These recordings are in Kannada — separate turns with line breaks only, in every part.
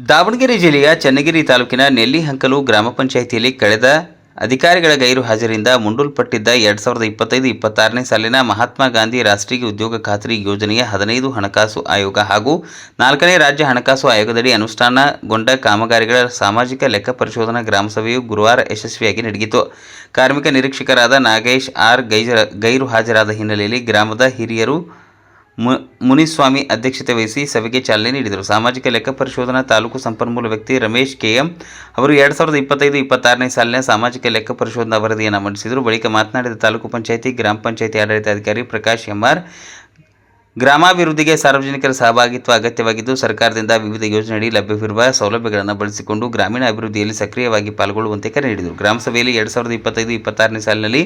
ದಾವಣಗೆರೆ ಜಿಲ್ಲೆಯ ಚನ್ನಗಿರಿ ತಾಲೂಕಿನ ನೆಲ್ಲಿಹಂಕಲು ಗ್ರಾಮ ಪಂಚಾಯಿತಿಯಲ್ಲಿ ಕಳೆದ ಅಧಿಕಾರಿಗಳ ಗೈರು ಹಾಜರಿಯಿಂದ ಮುಂದೂಡಲ್ಪಟ್ಟಿದ್ದ 2025-26ನೇ ಸಾಲಿನ ಮಹಾತ್ಮ ಗಾಂಧಿ ರಾಷ್ಟ್ರೀಯ ಉದ್ಯೋಗ ಖಾತ್ರಿ ಯೋಜನೆಯ 15 ಹಣಕಾಸು ಆಯೋಗ ಹಾಗೂ 4ನೇ ರಾಜ್ಯ ಹಣಕಾಸು ಆಯೋಗದಡಿ ಅನುಷ್ಠಾನಗೊಂಡ ಕಾಮಗಾರಿಗಳ ಸಾಮಾಜಿಕ ಲೆಕ್ಕ ಪರಿಶೋಧನಾ ಗ್ರಾಮಸಭೆಯು ಗುರುವಾರ ಯಶಸ್ವಿಯಾಗಿ ನಡೆಯಿತು. ಕಾರ್ಮಿಕ ನಿರೀಕ್ಷಕರಾದ ನಾಗೇಶ್ ಆರ್ ಗೈರು ಹಾಜರಾದ ಹಿನ್ನೆಲೆಯಲ್ಲಿ ಗ್ರಾಮದ ಹಿರಿಯರು ಮುನಿಸ್ವಾಮಿ ಅಧ್ಯಕ್ಷತೆ ವಹಿಸಿ ಸಭೆಗೆ ಚಾಲನೆ ನೀಡಿದರು. ಸಾಮಾಜಿಕ ಲೆಕ್ಕ ಪರಿಶೋಧನಾ ತಾಲೂಕು ಸಂಪನ್ಮೂಲ ವ್ಯಕ್ತಿ ರಮೇಶ್ ಕೆಎಂ ಅವರು 2025-26ನೇ ಸಾಲಿನ ಸಾಮಾಜಿಕ ಲೆಕ್ಕ ಪರಿಶೋಧನಾ ವರದಿಯನ್ನು ಮಂಡಿಸಿದರು. ಬಳಿಕ ಮಾತನಾಡಿದ ತಾಲೂಕು ಪಂಚಾಯಿತಿ ಗ್ರಾಮ ಪಂಚಾಯಿತಿ ಆಡಳಿತಾಧಿಕಾರಿ ಪ್ರಕಾಶ್ ಎಂಆರ್, ಗ್ರಾಮಾಭಿವೃದ್ಧಿಗೆ ಸಾರ್ವಜನಿಕರ ಸಹಭಾಗಿತ್ವ ಅಗತ್ಯವಾಗಿದ್ದು, ಸರ್ಕಾರದಿಂದ ವಿವಿಧ ಯೋಜನೆಯಡಿ ಲಭ್ಯವಿರುವ ಸೌಲಭ್ಯಗಳನ್ನು ಬಳಸಿಕೊಂಡು ಗ್ರಾಮೀಣ ಅಭಿವೃದ್ಧಿಯಲ್ಲಿ ಸಕ್ರಿಯವಾಗಿ ಪಾಲ್ಗೊಳ್ಳುವಂತೆ ಕರೆ ನೀಡಿದರು. ಗ್ರಾಮಸಭೆಯಲ್ಲಿ 2025-26ನೇ ಸಾಲಿನಲ್ಲಿ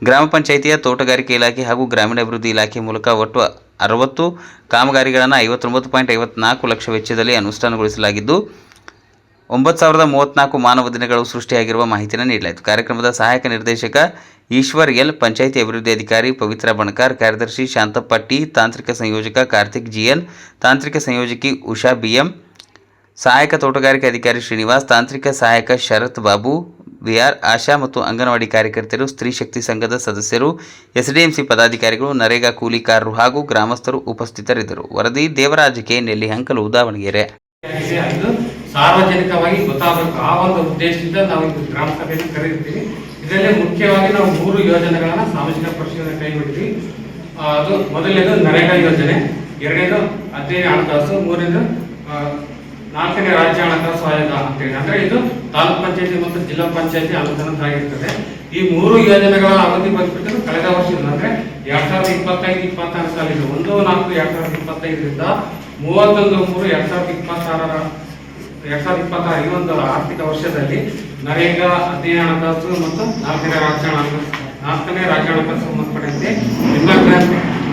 ಗ್ರಾಮ ಪಂಚಾಯಿತಿಯ ತೋಟಗಾರಿಕೆ ಇಲಾಖೆ ಹಾಗೂ ಗ್ರಾಮೀಣಾಭಿವೃದ್ಧಿ ಇಲಾಖೆ ಮೂಲಕ ಒಟ್ಟು 60 ಕಾಮಗಾರಿಗಳನ್ನು 59.54 ಲಕ್ಷ ವೆಚ್ಚದಲ್ಲಿ ಅನುಷ್ಠಾನಗೊಳಿಸಲಾಗಿದ್ದು 9,034 ಮಾನವ ದಿನಗಳು ಸೃಷ್ಟಿಯಾಗಿರುವ ಮಾಹಿತಿಯನ್ನು ನೀಡಲಾಯಿತು. ಕಾರ್ಯಕ್ರಮದ ಸಹಾಯಕ ನಿರ್ದೇಶಕ ಈಶ್ವರ್ ಎಲ್, ಪಂಚಾಯಿತಿ ಅಭಿವೃದ್ಧಿ ಅಧಿಕಾರಿ ಪವಿತ್ರ ಬಣಕಾರ್, ಕಾರ್ಯದರ್ಶಿ ಶಾಂತಪ್ಪ ಟಿ, ತಾಂತ್ರಿಕ ಸಂಯೋಜಕ ಕಾರ್ತಿಕ್ ಜಿಎನ್, ತಾಂತ್ರಿಕ ಸಂಯೋಜಕಿ ಉಷಾ ಬಿಎಂ, ಸಹಾಯಕ ತೋಟಗಾರಿಕೆ ಅಧಿಕಾರಿ ಶ್ರೀನಿವಾಸ್, ತಾಂತ್ರಿಕ ಸಹಾಯಕ ಶರತ್ ಬಾಬು ವಿಆರ್, ಆಶಾ ಮತ್ತು ಅಂಗನವಾಡಿ ಕಾರ್ಯಕರ್ತರು, ಸ್ತ್ರೀ ಶಕ್ತಿ ಸಂಘದ ಸದಸ್ಯರು, ಎಸ್ಡಿಎಂಸಿ ಪದಾಧಿಕಾರಿಗಳು, ನರೇಗಾ ಕೂಲಿಕಾರರು ಹಾಗೂ ಗ್ರಾಮಸ್ಥರು ಉಪಸ್ಥಿತರಿದ್ದರು. ವರದಿ ದೇವರಾಜ್ ಕೆ, ನೆಲ್ಲಿಹಂಕಲು, ದಾವಣಗೆರೆ.
ಸಾರ್ವಜನಿಕವಾಗಿ ಗೊತ್ತಾಗಬೇಕು ಆ ಒಂದು ಉದ್ದೇಶದಿಂದ ನಾವು ಗ್ರಾಮ ಸಭೆಯನ್ನು ಕರೆದಿರ್ತೀವಿ. ಇದರಲ್ಲಿ ಮುಖ್ಯವಾಗಿ ನಾವು 3 ಯೋಜನೆಗಳನ್ನ ಸಾಮಾಜಿಕ ಪರಿಶೀಲನೆ ಕೈಗೊಂಡಿದ್ವಿ. ಅದು ಮೊದಲನೇದು ನರೇಗಾ ಯೋಜನೆ, ಎರಡನೇದು 15 ಹಣಕಾಸು, ಮೂರನೇದು 4ನೇ ರಾಜ್ಯ ಹಣಕಾಸು ಆಯೋಗ ಅಂತೇಳಿ. ಅಂದ್ರೆ ಇದು ತಾಲೂಕ್ ಪಂಚಾಯತಿ ಮತ್ತು ಜಿಲ್ಲಾ ಪಂಚಾಯತಿ ಅನುದಾನದಾಗಿರ್ತದೆ. ಈ 3 ಯೋಜನೆಗಳ ಅವಧಿ ಬಂದ್ಬಿಟ್ಟು ಕಳೆದ ವರ್ಷದಿಂದ ಅಂದ್ರೆ 2025-26 ಸಾಲಿನ 1/4/2025ರಿಂದ 31/3/2026 ಈ ಒಂದು ಆರ್ಥಿಕ ವರ್ಷದಲ್ಲಿ ನರೇಗಾ 15 ಹಣಕಾಸು ಮತ್ತು 4ನೇ ರಾಜ್ಯ ಹಣಕಾಸು ಸಂಬಂಧಪಟ್ಟಂತೆ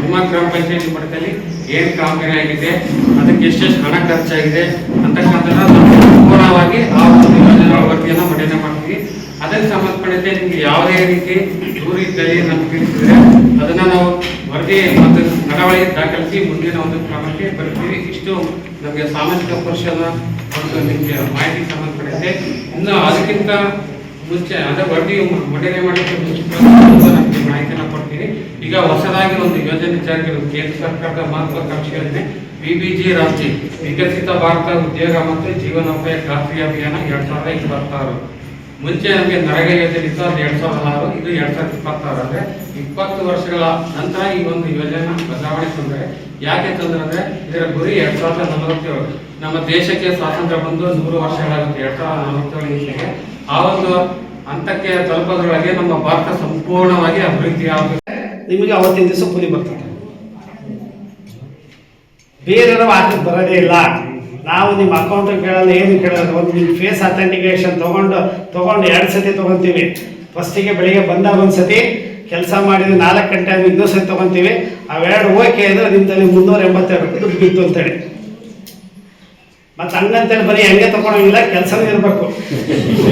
ನಿಮ್ಮ ಗ್ರಾಮ ಪಂಚಾಯತಿ ಮಟ್ಟದಲ್ಲಿ ಏನು ಕಾಮಗಾರಿ ಆಗಿದೆ, ಅದಕ್ಕೆ ಎಷ್ಟೆಷ್ಟು ಹಣ ಖರ್ಚಾಗಿದೆ ಅಂತಕ್ಕಂಥದ್ದನ್ನ ಸಂಪೂರ್ಣವಾಗಿ ಆ ಒಂದು ಯೋಜನಾ ವರದಿಯನ್ನು ಮಂಡನೆ ಮಾಡ್ತೀವಿ. ಅದಕ್ಕೆ ಸಂಬಂಧಪಟ್ಟಂತೆ ನಿಮಗೆ ಯಾವುದೇ ರೀತಿ ದೂರ ಇದ್ದಲ್ಲಿ ನಮ್ಗೆ ತಿಳಿಸಿದ್ರೆ ಅದನ್ನ ನಾವು ವರದಿ ಮತ್ತು ನಡವಳಿಕೆ ದಾಖಲಿಸಿ ಮುಂದಿನ ಒಂದು ಕ್ರಮಕ್ಕೆ ಬರ್ತೀವಿ. ಇಷ್ಟು ನಮಗೆ ಸಾಮಾಜಿಕ ಪರಿಶೋಧನಾ ಮತ್ತು ನಿಮಗೆ ಮಾಹಿತಿ ಸಂಬಂಧಪಟ್ಟಂತೆ. ಇನ್ನು ಅದಕ್ಕಿಂತ ಮುಂಚೆ ಅಂದ್ರೆ ವರದಿ ಮಂಡನೆ ಮಾಡಲಿಕ್ಕೆ ನಮಗೆ ಮಾಹಿತಿಯನ್ನು ಕೊಡ್ತೀವಿ. ಈಗ ಹೊಸದಾಗಿ ಒಂದು ಯೋಜನೆ ಜಾರಿಯಾಗಿರೋದು ಕೇಂದ್ರ ಸರ್ಕಾರದ ಮಹತ್ವಾಕಾಂಕ್ಷಿ ಯೋಜನೆ PBG ರಾಷ್ಟ್ರೀಯ ವಿಕಸಿತ ಭಾರತ ಉದ್ಯೋಗ ಮತ್ತು ಜೀವನೋಪಾಯ ಖಾತ್ರಿ ಅಭಿಯಾನ 2026. ಮುಂಚೆ ನಮಗೆ ನರೇಗಾ ಯೋಜನೆ ಇತ್ತು, ಅದು 2006, ಇದು 2026. ಅಂದ್ರೆ 20 ವರ್ಷಗಳ ನಂತರ ಈ ಒಂದು ಯೋಜನೆ ಬದಲಾವಣೆ ತಂದರೆ. ಯಾಕೆ ತಂದ್ರೆ ಅಂದ್ರೆ ಇದರ ಗುರಿ 2047, ನಮ್ಮ ದೇಶಕ್ಕೆ ಸ್ವಾತಂತ್ರ್ಯ ಬಂದು 100 ವರ್ಷಗಳಾಗುತ್ತೆ 2047 ಇಸ್ವಿಗೆ. ಆ ಒಂದು ಹಂತಕ್ಕೆ ತಲುಪೋದ್ರೊಳಗೆ ನಮ್ಮ ಭಾರತ ಸಂಪೂರ್ಣವಾಗಿ ಅಭಿವೃದ್ಧಿ ಆಗಬೇಕು.
ನಿಮಗೆ ಅವತ್ತಿನ ದಿವಸ ಕೂಲಿ ಬರ್ತದೆ, ಬೇರೆಯವರು ಹಾಕಕ್ಕೆ ಬರೋದೇ ಇಲ್ಲ. ನಾವು ನಿಮ್ಮ ಅಕೌಂಟ್ ಕೇಳಲ್ಲ, ಏನು ಕೇಳಲ್ಲ. ಒಂದು ನಿಮ್ಮ ಫೇಸ್ ಅಥೆಂಟಿಕೇಶನ್ ತಗೊಂಡು 2 ಸತಿ ತೊಗೊತೀವಿ. ಫಸ್ಟಿಗೆ ಬೆಳಿಗ್ಗೆ ಬಂದಾಗ ಒಂದು ಸತಿ, ಕೆಲಸ ಮಾಡಿದ್ರೆ 4 ಗಂಟೆ ಆಗಿ ಇನ್ನೊಂದು ಸತಿ ತೊಗೊತೀವಿ. ಅವೆರಡು ಓಕೆ ಅಂದರೆ ನಿಮ್ಮಲ್ಲಿ 382 ರೂಪಾಯಿ ದುಡ್ಡು ಬಿತ್ತು ಅಂತೇಳಿ. ಮತ್ತು ಹಂಗಂತೇಳಿ ಬರೀ ಹೆಂಗೆ ತಗೊಳಂಗಿಲ್ಲ, ಕೆಲಸನೂ ಇರಬೇಕು.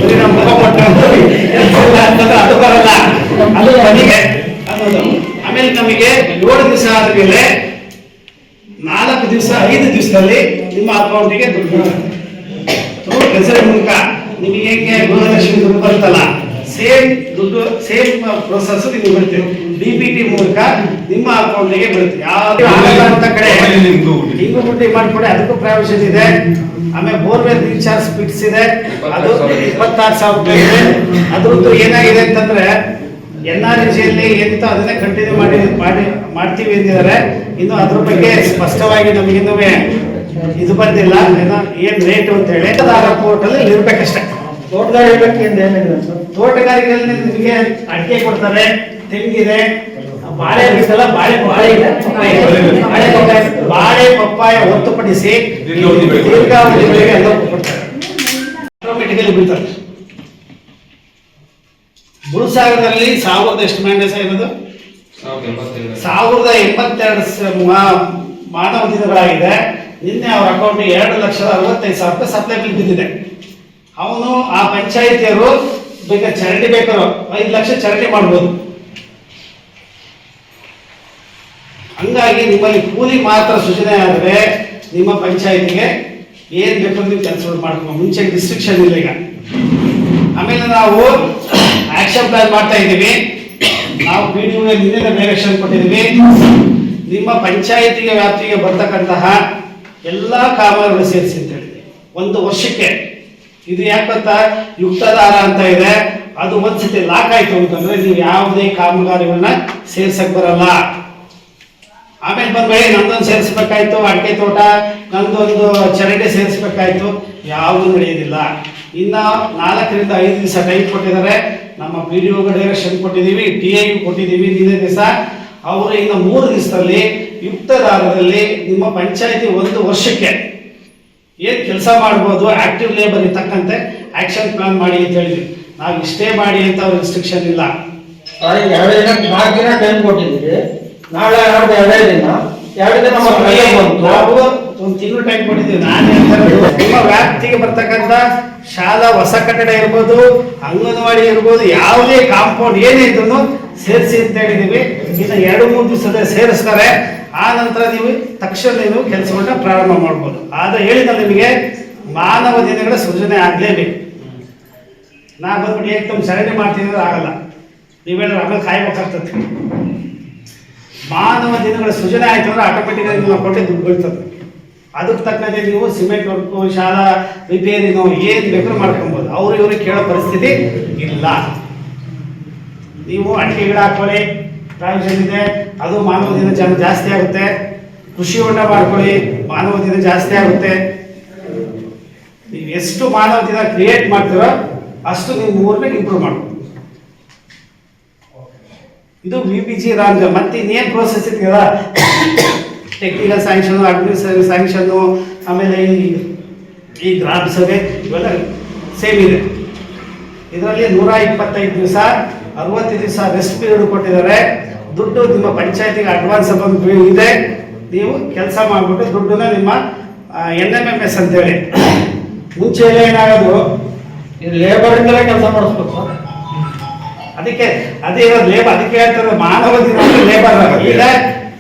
ಬರೀ ನಮ್ಮ ಮುಖ ಅದು ಬರಲ್ಲ, ಅದು ಮನೆಗೆ ಅನ್ನೋದು. ಆಮೇಲೆ ನಮಗೆ 7 ದಿವಸ ಆದಮೇಲೆ 4 ದಿವಸ 5 ದಿವಸದಲ್ಲಿ ನಿಮ್ಮ ಅಕೌಂಟಿಗೆ ದುಡ್ಡು ಕೆಲಸದ ಮೂಲಕ ನಿಮಗೆ ಹೇಗೆ ಗೃಹಲಕ್ಷ್ಮಿ ದುಡ್ಡು ಬರುತ್ತಲ್ಲ, ಸೇಮ್ ದುಡ್ಡು ಸೇಮ್ ಪ್ರೊಸೆಸ್ ನಿಮಗೆ ಬರುತ್ತೆ. DBT ಮೂಲಕ ನಿಮ್ಮ ಅಕೌಂಟಿಗೆ ಬರುತ್ತೆ. ಯಾವುದೇ ಕಡೆ ಹಿಂಗು ಮುಟ್ಟಿ ಮಾಡಿಕೊಡಿ, ಅದಕ್ಕೂ ಪ್ರಾವಿಷನ್ ಇದೆ. ಆಮೇಲೆ ಬೋರ್ವೆಲ್ ರೀಚಾರ್ಜ್ ಫಿಕ್ಸ್ ಇದೆ, ಅದು 26,000 ರೂಪಾಯಿ ಇದೆ. ಅದ್ರದ್ದು ಏನಾಗಿದೆ ಅಂತಂದ್ರೆ NRGಯಲ್ಲಿ ಏನಿತ್ತು ಅದನ್ನೇ ಕಂಟಿನ್ಯೂ ಮಾಡ್ತೀವಿ ಅಂದಿದ್ದಾರೆ. ಇನ್ನು ಅದ್ರ ಬಗ್ಗೆ ಸ್ಪಷ್ಟವಾಗಿ ನಮಗಿನ್ನೂ ಇದು ಬಂದಿಲ್ಲ, ಏನು ರೇಟು ಅಂತ ಹೇಳಿ. ಪೋರ್ಟಲ್ಲಿ ಇರ್ಬೇಕಷ್ಟೇ. ತೋಟಗಾರಿಕೆಯಲ್ಲಿ ನಿಮಗೆ ಅಡಿಕೆ ಕೊಡ್ತಾರೆ, ತೆಂಗಿದೆ, ಬಾಳೆ ಬಿತ್ತಲ್ಲ, ಬಾಳೆ ಪಪ್ಪಾಯ ಹೊರತುಪಡಿಸಿ ದೀರ್ಘಾವಧಿ ಬೆಳೆಗೆ ಎಲ್ಲ ಕೊಡ್ತಾರೆ. ಆಟೋಮೆಟಿಕಲಿ ಬೀಳ್ತಾರೆ. ಬುಡಸಾಗರದಲ್ಲಿ 1000 ಎಷ್ಟು ಮ್ಯಾಂಡೇಸ್ ಇರೋದು 1082 ಮಾನವ ದಿನಗಳಾಗಿದೆ. ನಿನ್ನೆ ಅವ್ರ ಅಕೌಂಟ್ಗೆ 2,65,000 ರೂಪಾಯಿ ಸಪ್ಲೈ ಬಿಲ್ ಬಿದ್ದಿದೆ. ಅವನು ಆ ಪಂಚಾಯಿತಿಯವರು ಬೇಕಾದ್ರೆ ಚಾರಿಟಿ ಬೇಕಾದ್ರು 5 ಲಕ್ಷ ಚಾರಿಟಿ ಮಾಡ್ಬೋದು. ಹಂಗಾಗಿ ನಿಮ್ಮಲ್ಲಿ ಕೂಲಿ ಮಾತ್ರ ಸೂಚನೆ ಆದರೆ ನಿಮ್ಮ ಪಂಚಾಯಿತಿಗೆ ಏನು ಬೇಕಾದ್ರೂ ನೀವು ಕೆಲಸಗಳು ಮಾಡ್ಕೊಂಡು ಮುಂಚೆ ರಿಸ್ಟ್ರಿಕ್ಷನ್ ಇಲ್ಲ ಈಗ. ಆಮೇಲೆ ನಾವು ಆಕ್ಷನ್ ಪ್ಲಾನ್ ಮಾಡ್ತಾ ಇದ್ದೀವಿ. ನಾವು PDO ನಿನ್ನೆ ಡೈರೆಕ್ಷನ್ ಕೊಟ್ಟಿದ್ದೀವಿ. ನಿಮ್ಮ ಪಂಚಾಯಿತಿಗೆ ವ್ಯಾಪ್ತಿಗೆ ಬರ್ತಕ್ಕಂತಹ ಎಲ್ಲ ಕಾಮಗಾರಿಗಳು ಸೇರಿಸಿ ಅಂತ ಹೇಳಿದೆ 1 ವರ್ಷಕ್ಕೆ. ಇದು ಯಾಕೆ ಗೊತ್ತಾ, ಯುಕ್ತದಾರ ಅಂತ ಇದೆ, ಅದು ಒಂದ್ಸತಿ ಲಾಕ್ ಆಯ್ತು ಅಂತಂದ್ರೆ ನೀವು ಯಾವುದೇ ಕಾಮಗಾರಿಗಳನ್ನ ಸೇರ್ಸಕ್ ಬರಲ್ಲ. ಆಮೇಲೆ ಬಂದ್ಬೇಡಿ ನಮ್ದೊಂದು ಸೇರಿಸ್ಬೇಕಾಯ್ತು, ಅಡಿಕೆ ತೋಟ, ನಮ್ದೊಂದು ಚರಂಡಿ ಸೇರಿಸ್ಬೇಕಾಯ್ತು, ಯಾವುದು ನಡೆಯೋದಿಲ್ಲ. ಇನ್ನ 4 ರಿಂದ 5 ದಿವಸ ಟೈಮ್ ಕೊಟ್ಟಿದ್ದಾರೆ. ನಮ್ಮ PDO ಡೈರೆಕ್ಷನ್ ಕೊಟ್ಟಿದ್ದೀವಿ, TIU ಕೊಟ್ಟಿದ್ದೀವಿ ನಿನ್ನೆ ದಿವಸ. ಅವರು ಇನ್ನು 3 ದಿವಸದಲ್ಲಿ ಯುಕ್ತದಾರದಲ್ಲಿ ನಿಮ್ಮ ಪಂಚಾಯಿತಿ 1 ವರ್ಷಕ್ಕೆ ಏನು ಕೆಲಸ ಮಾಡ್ಬೋದು, ಆಕ್ಟಿವ್ ಲೇಬರ್ ಇರ್ತಕ್ಕಂತೆ ಆಕ್ಷನ್ ಪ್ಲಾನ್ ಮಾಡಿ ಅಂತ ಹೇಳಿದ್ವಿ. ನಾವು ಇಷ್ಟೇ ಮಾಡಿ ಅಂತ ಅವ್ರ ರಿಸ್ಟ್ರಿಕ್ಷನ್ ಇಲ್ಲ.
4 ದಿನ ಟೈಮ್ ಕೊಟ್ಟಿದ್ದೀವಿ. ನಾಳೆ 2 ದಿನ
ನಾವು 1 ತಿಂಗಳು ಟೈಮ್ ಕೊಟ್ಟಿದ್ದೀವಿ. ನಾನು ಹೇಳ್ತಾರೆ ನಿಮ್ಮ ವ್ಯಾಪ್ತಿಗೆ ಬರ್ತಕ್ಕಂಥ ಶಾಲಾ ಹೊಸ ಕಟ್ಟಡ ಇರ್ಬೋದು, ಅಂಗನವಾಡಿ ಇರ್ಬೋದು, ಯಾವುದೇ ಕಾಂಪೌಂಡ್ ಏನೇ ಇದ್ರು ಸೇರಿಸಿ ಅಂತ ಹೇಳಿದೀವಿ. ಇನ್ನು 2-3 ದಿವಸದಲ್ಲಿ ಸೇರಿಸ್ತಾರೆ. ಆ ನಂತರ ನೀವು ತಕ್ಷಣ ನೀವು ಕೆಲಸವನ್ನ ಪ್ರಾರಂಭ ಮಾಡ್ಬೋದು. ಆದ್ರೆ ಹೇಳಿದ ನಿಮಗೆ ಮಾನವ ದಿನಗಳ ಸೃಜನೆ ಆಗ್ಲೇಬೇಕು. ನಾ ಬಂದ್ಬಿಟ್ಟು ಏಕದಮ್ ಸರಣಿ ಮಾಡ್ತಿದ್ರೆ ಆಗಲ್ಲ. ನೀವು ಹೇಳಿದ್ರೆ ಆಮೇಲೆ ಕಾಯ್ಬೇಕಾಗ್ತದೆ. ಮಾನವ ದಿನಗಳ ಸೃಜನೆ ಆಯ್ತು ಅಂದ್ರೆ ಆಟೋಮೆಟಿಕ್ ಆಗಿ ನೀವು ಕೊಟ್ಟೆ ದುಡ್ಡು ಬೀಳ್ತದೆ. ಅದಕ್ಕೆ ತಕ್ಕಂತೆ ನೀವು ಸಿಮೆಂಟ್ ವರ್ಕು, ಶಾಲಾ ರಿಪೇರಿನೋ ಏನು ಬೇಕಾದ್ರೂ ಮಾಡ್ಕೊಬೋದು. ಇವ್ರಿಗೆ ಕೇಳೋ ಪರಿಸ್ಥಿತಿ ಇಲ್ಲ. ನೀವು ಅಡಿಕೆ ಗಿಡ ಹಾಕೊಳ್ಳಿ, ಪ್ರಾವಿಷನ್ ಇದೆ, ಅದು ಮಾನವ ದಿನ ಜಾಸ್ತಿ ಆಗುತ್ತೆ. ಕೃಷಿ ಹೊಂಡ ಮಾಡ್ಕೊಳ್ಳಿ, ಮಾನವ ದಿನ ಜಾಸ್ತಿ ಆಗುತ್ತೆ. ನೀವು ಎಷ್ಟು ಮಾನವ ದಿನ ಕ್ರಿಯೇಟ್ ಮಾಡ್ತೀರೋ ಅಷ್ಟು ನೀವು 3ನೇ ಇಂಪ್ರೂವ್ ಮಾಡ್ಬೋದು. ಇದು VPG ರಾಂಜ. ಮತ್ತೆ ಇನ್ನೇನು ಪ್ರೋಸೆಸ್ ಇದೆಯಲ್ಲ, ಟೆಕ್ನಿಕಲ್ ಸ್ಯಾಂಕ್ಷನ್, ಅಡ್ಮಿನಿಸ್ಟ್ರೇಟಿವ್ ಸ್ಯಾಂಕ್ಷನ್ನು, ಆಮೇಲೆ ಈ ಗ್ರಾಮ ಸಭೆ ಇವೆಲ್ಲ ಸೇಮ್ ಇದೆ. ಇದರಲ್ಲಿ 125 ದಿವಸ, 60 ದಿವಸ ರೆಸ್ಟ್ ಪೀರಿಯಡ್ ಕೊಟ್ಟಿದ್ದಾರೆ. ದುಡ್ಡು ನಿಮ್ಮ ಪಂಚಾಯತಿಗೆ ಅಡ್ವಾನ್ಸ್ ಬಂದು ಇದೆ. ನೀವು ಕೆಲಸ ಮಾಡಿಬಿಟ್ಟು ದುಡ್ಡನ್ನ ನಿಮ್ಮ NMMS ಅಂತೇಳಿ ಮುಂಚೆ ಎಲ್ಲ ಏನಾಗೋದು,
ಲೇಬರ್ ಇಂದಲೇ ಕೆಲಸ ಮಾಡಿಸ್ಬೇಕು.
ಅದಕ್ಕೆ ಅದೇ ಇರೋದು ಲೇಬರ್. ಅದಕ್ಕೆ ಹೇಳ್ತಾರೆ ಮಾನವ ದಿನ ಲೇಬರ್. ಈಗ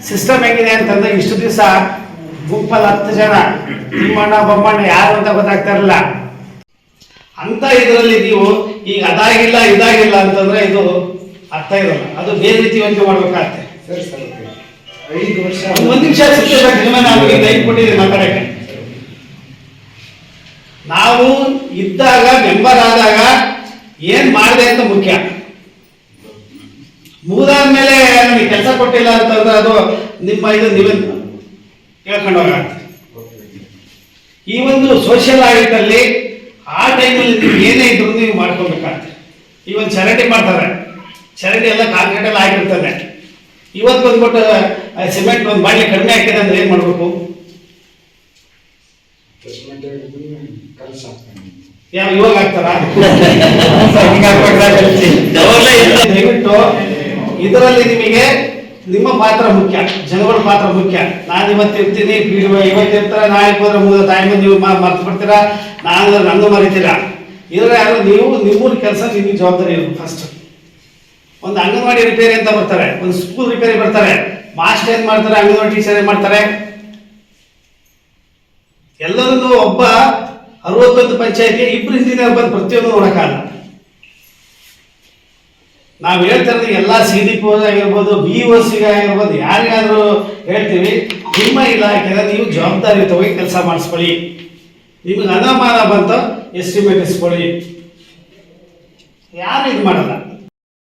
ಸಿಸ್ಟಮ್ ಹೆಂಗಿದೆ ಅಂತಂದ್ರೆ ಇಷ್ಟು ದಿವಸ ಗುಂಪಲ್ಲಿ 10 ಜನ, ತಿಮ್ಮಣ್ಣ ಬೊಮ್ಮಣ್ಣ ಯಾರು ಅಂತ ಗೊತ್ತಾಗ್ತಾ ಇರಲಿಲ್ಲ. ಅಂತ ಇದರಲ್ಲಿ ನೀವು ಈಗ ಅದಾಗಿಲ್ಲ ಇದಾಗಿಲ್ಲ ಅಂತಂದ್ರೆ ಇದು ಅರ್ಥ ಇರಲ್ಲ. ಅದು ಬೇರೆ ರೀತಿ ಯೋಚನೆ ಮಾಡ್ಬೇಕಾಗತ್ತೆ.
5 ವರ್ಷ
1 ನಿಮಿಷ ಸಿಕ್ಕಿದ್ರೆ ನಾನು ಈಗ ಟೈಮ್ ಕೊಟ್ಟಿದ್ದೀನಿ ಮಾತಾಡಕ್ಕೆ. ನಾವು ಇದ್ದಾಗ ಮೆಂಬರ್ ಆದಾಗ ಏನ್ ಮಾಡಿದೆ ಅಂತ ಮುಖ್ಯ. ಮುಗಿದಾದ್ಮೇಲೆ ನನಗೆ ಕೆಲಸ ಕೊಟ್ಟಿಲ್ಲ ಅಂತಂದ್ರೆ ಅದು ನಿಮ್ಮ ಇದು ನೀವೇ ಕೇಳ್ಕೊಂಡು ಹೋಗುತ್ತೆ. ಈ ಒಂದು ಸೋಷಿಯಲ್ ಆಡಿಟ್ ಅಲ್ಲಿ ಆ ಟೈಮಲ್ಲಿ ನೀವು ಏನೇ ಇದ್ರು ನೀವು ಮಾಡ್ಕೊಬೇಕಾಗ್ತದೆ. ಈ ಒಂದು ಚರಂಡಿ ಮಾಡ್ತಾರೆ, ಚರಂಡಿ ಎಲ್ಲ ಕಾಂಕ್ರೀಟ್ ಎಲ್ಲ ಆಗಿರ್ತದೆ. ಇವತ್ತು ಬಂದ್ಬಿಟ್ಟು ಸಿಮೆಂಟ್ ಒಂದು ಬಾಟ್ಲಿ ಕಡಿಮೆ ಹಾಕಿದೆ ಅಂದ್ರೆ ಏನ್ ಮಾಡ್ಬೇಕು? ಇವಾಗ ಹಾಕ್ತಾರ? ದಯವಿಟ್ಟು ಇದರಲ್ಲಿ ನಿಮಗೆ ನಿಮ್ಮ ಪಾತ್ರ ಮುಖ್ಯ, ಜನಗಳ ಪಾತ್ರ ಮುಖ್ಯ. ನಾನು ಇವತ್ತು ಇರ್ತೀನಿ, ಇವತ್ತು ಇರ್ತಾರೆ, ನಾಳೆ ಹೋದ್ರೆ 3 ಟೈಮ್ ನೀವು ಮರ್ತು ಬಿಡ್ತೀರಾ, ನಾನು ನಂದು ಮರಿತೀರಾ. ಇದ್ರೆ ಯಾರು ನೀವು ನಿಮ್ಮೂರ ಕೆಲಸ ನಿಮಗೆ ಜವಾಬ್ದಾರಿ ಇರೋದು. ಫಸ್ಟ್ ಒಂದು ಅಂಗನವಾಡಿ ರಿಪೇರಿ ಅಂತ ಬರ್ತಾರೆ, ಒಂದು ಸ್ಕೂಲ್ ರಿಪೇರಿ ಬರ್ತಾರೆ, ಮಾಸ್ಟರ್ ಏನ್ ಮಾಡ್ತಾರೆ, ಅಂಗನವಾಡಿ ಟೀಚರ್ ಏನ್ ಮಾಡ್ತಾರೆ. ಎಲ್ಲರನ್ನು ಒಬ್ಬ 61 ಪಂಚಾಯತಿ 2 ಇಂಜಿನಿಯರ್ ಬಂದು ಪ್ರತಿಯೊಂದು ನೋಡಕ್ಕಾಗಲ್ಲ. ನಾವು ಹೇಳ್ತಾ ಇರೋದು ಎಲ್ಲ CDP ಆಗಿರ್ಬೋದು, BOC ಆಗಿರ್ಬೋದು, ಯಾರಿಗಾದ್ರೂ ಹೇಳ್ತೀವಿ, ನಿಮ್ಮ ಇಲಾಖೆಯ ನೀವು ಜವಾಬ್ದಾರಿಯುತವಾಗಿ ಕೆಲಸ ಮಾಡಿಸ್ಕೊಳ್ಳಿ. ನಿಮಗೆ ಅನುಮಾನ ಬಂತ ಎಸ್ಟಿಮೇಟ್ ಇಸ್ಕೊಳ್ಳಿ. ಯಾರು ಇದು ಮಾಡಲ್ಲ.